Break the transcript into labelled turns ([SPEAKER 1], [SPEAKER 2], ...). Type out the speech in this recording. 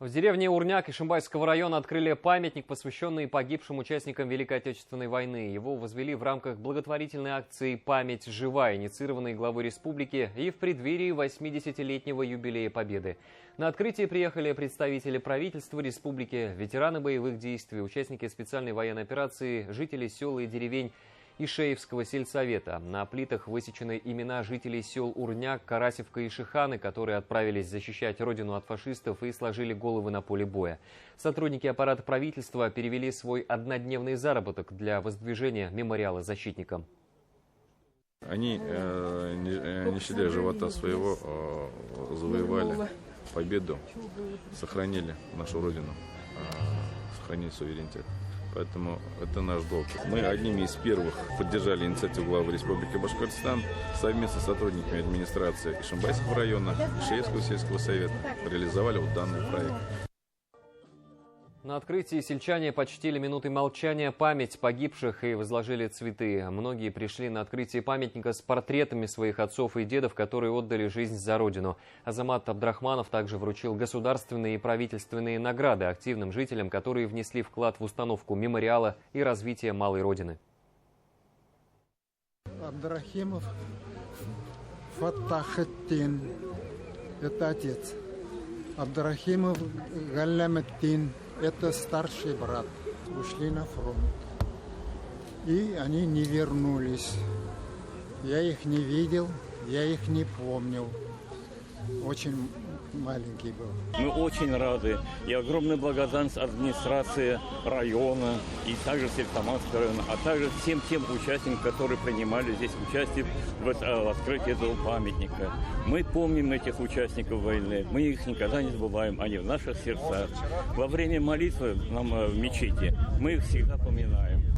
[SPEAKER 1] В деревне Урняк Ишимбайского района открыли памятник, посвященный погибшим участникам Великой Отечественной войны. Его возвели в рамках благотворительной акции «Память жива», инициированной главой республики и в преддверии 80-летнего юбилея Победы. На открытие приехали представители правительства республики, ветераны боевых действий, участники специальной военной операции, жители сел и деревень Ишеевского сельсовета. На плитах высечены имена жителей сел Урняк, Карасевка и Шиханы, которые отправились защищать родину от фашистов и сложили головы на поле боя. Сотрудники аппарата правительства перевели свой однодневный заработок для воздвижения мемориала защитникам.
[SPEAKER 2] Они, не щадя живота своего, завоевали победу, сохранили нашу родину, сохранили суверенитет. Поэтому это наш долг. Мы одними из первых поддержали инициативу главы Республики Башкортостан совместно с сотрудниками администрации Ишимбайского района, Ишеевского сельского совета реализовали вот данный проект.
[SPEAKER 1] На открытии сельчане почтили минутой молчания память погибших и возложили цветы. Многие пришли на открытие памятника с портретами своих отцов и дедов, которые отдали жизнь за родину. Азамат Абдрахманов также вручил государственные и правительственные награды активным жителям, которые внесли вклад в установку мемориала и развитие малой родины.
[SPEAKER 3] Абдрахимов Фаттахеттин – это отец. Абдрахимов Галляметтин – это старший брат. Ушли на фронт. И они не вернулись. Я их не видел, я их не помнил. Очень маленький был.
[SPEAKER 4] Мы очень рады. И огромная благодарность администрации района и также сельсоматского района, а также всем тем участникам, которые принимали здесь участие в открытии этого памятника. Мы помним этих участников войны, мы их никогда не забываем, они в наших сердцах. Во время молитвы нам в мечети мы их всегда поминаем.